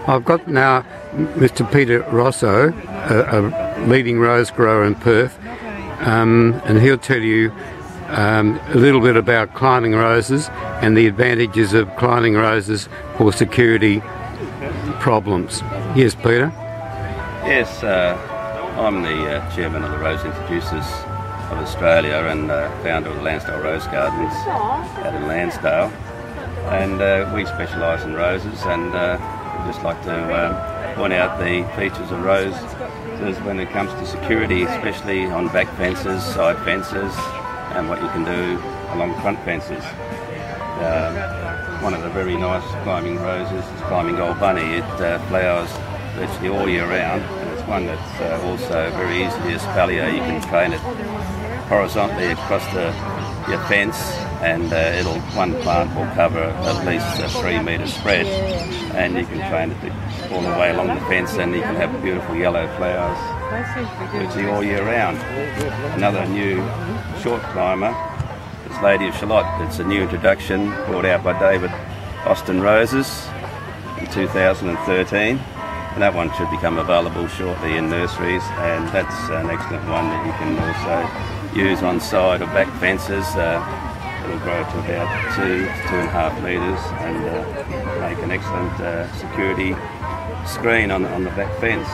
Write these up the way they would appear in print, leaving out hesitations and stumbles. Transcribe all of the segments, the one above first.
I've got now Mr. Peter Rosso, a leading rose grower in Perth, and he'll tell you a little bit about climbing roses and the advantages of climbing roses for security problems. Yes, Peter? Yes, I'm the chairman of the Rose Introducers of Australia and founder of the Lansdale Rose Gardens out in Lansdale, and we specialise in roses, and I'd just like to point out the features of roses when it comes to security, especially on back fences, side fences, and what you can do along front fences. One of the very nice climbing roses is Climbing Gold Bunny. It flowers virtually all year round, and it's one that's also very easy to espalier. You can train it horizontally across your fence, and one plant will cover at least a 3 metre spread, and you can train it to all the way along the fence, and you can have beautiful yellow flowers virtually all year round. Another new short climber is Lady of Shalott. It's a new introduction brought out by David Austin Roses in 2013, and that one should become available shortly in nurseries, and that's an excellent one that you can also use on side or back fences. It'll grow to about 2 to 2.5 metres and make an excellent security screen on the back fence.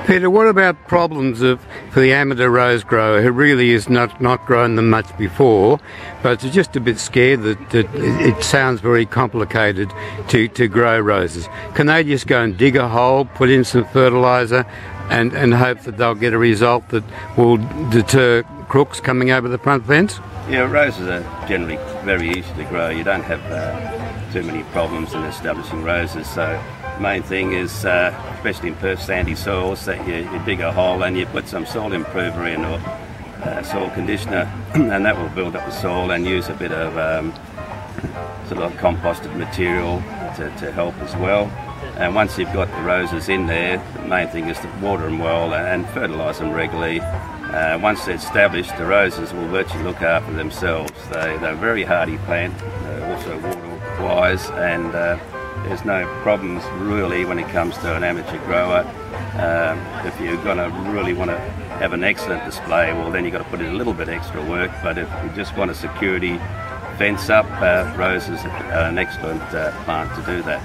Peter, what about problems for the amateur rose grower who really is not grown them much before, but is just a bit scared that it sounds very complicated to grow roses? Can they just go and dig a hole, put in some fertiliser and hope that they'll get a result that will deter crooks coming over the front fence? Yeah, roses are generally very easy to grow. You don't have too many problems in establishing roses, so the main thing is, especially in Perth sandy soils, that you dig a hole and you put some soil improver in or soil conditioner, and that will build up the soil, and use a bit of sort of composted material to help as well. And once you've got the roses in there, the main thing is to water them well and fertilise them regularly. Once they're established, the roses will virtually look after themselves. They're a very hardy plant, also water-wise, and there's no problems really when it comes to an amateur grower. If you're going to really want to have an excellent display, well then you've got to put in a little bit extra work, but if you just want a security fence up, roses are an excellent plant to do that.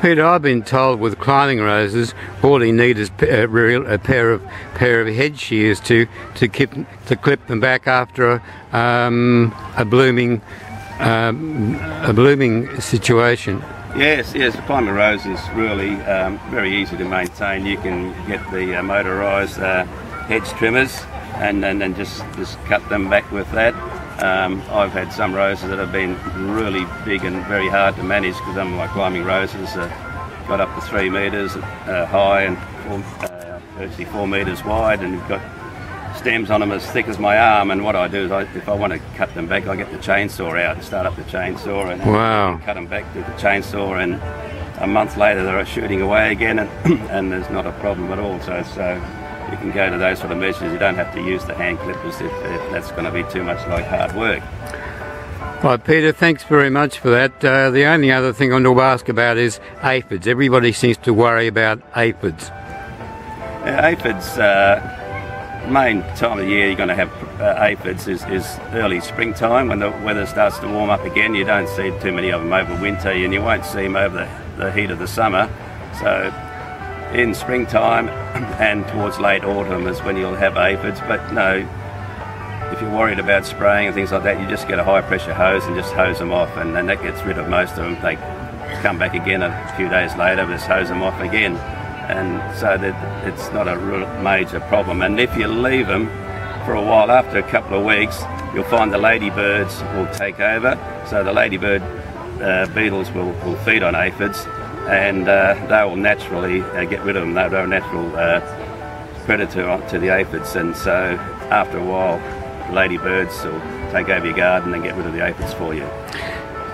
Peter, I've been told with climbing roses, all you need is a pair of head shears to clip them back after a blooming situation. Yes, the climbing rose is really very easy to maintain. You can get the motorised hedge trimmers and then just cut them back with that. I've had some roses that have been really big and very hard to manage, because some of my climbing roses got up to 3 metres high and virtually 4 metres wide, and you've got stems on them as thick as my arm. And what I do is, if I want to cut them back, I get the chainsaw out and start up the chainsaw and cut them back with the chainsaw, and a month later they're shooting away again, and there's not a problem at all. So you can go to those sort of measures. You don't have to use the hand clippers if that's going to be too much like hard work. Right, Peter, thanks very much for that. The only other thing I want to ask about is aphids. Everybody seems to worry about aphids. Aphids, main time of the year you're going to have aphids is early springtime, when the weather starts to warm up again. You don't see too many of them over winter, and you won't see them over the heat of the summer. So in springtime and towards late autumn is when you'll have aphids. But no, if you're worried about spraying and things like that, you just get a high pressure hose and just hose them off, and that gets rid of most of them. They come back again a few days later, just hose them off again, and so that it's not a real major problem. And if you leave them for a while, after a couple of weeks, you'll find the ladybirds will take over. So the ladybird beetles will feed on aphids, and they will naturally get rid of them. They're a natural predator to the aphids, and so after a while the ladybirds will take over your garden and get rid of the aphids for you.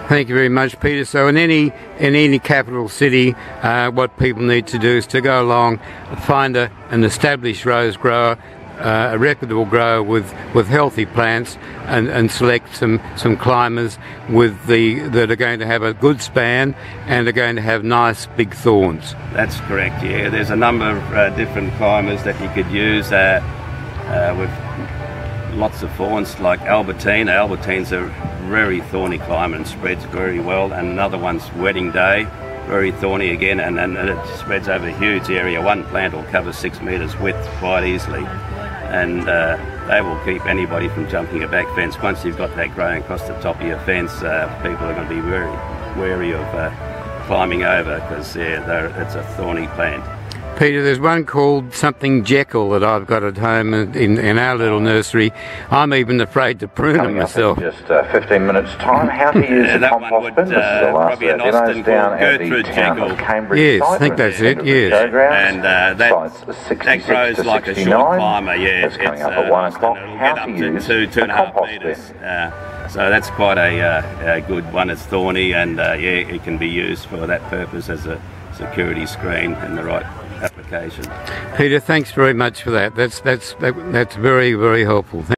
Thank you very much, Peter. So in any capital city, what people need to do is to go along, find an established rose grower, a reputable grower with healthy plants, and select some climbers that are going to have a good span and are going to have nice big thorns. That's correct, yeah. There's a number of different climbers that you could use with lots of thorns, like Albertine. Albertine's a very thorny climber and spreads very well, and another one's Wedding Day, very thorny again, and it spreads over a huge area. One plant will cover 6 metres width quite easily, and they will keep anybody from jumping a back fence. Once you've got that growing across the top of your fence, people are going to be very wary of climbing over, because it's a thorny plant. Peter, there's one called something Jekyll that I've got at home in our little nursery. I'm even afraid to prune them myself. Just 15 minutes time. How to use the that one would probably an Austin called Gertrude Jekyll. Yes, I think that's it, yes. And that grows like a short climber, yeah. It's coming up at 1 o'clock. It'll get up to 2.5 metres. So that's quite a good one. It's thorny, and it can be used for that purpose as a security screen in the right application. Peter, thanks very much for that. That's very, very helpful.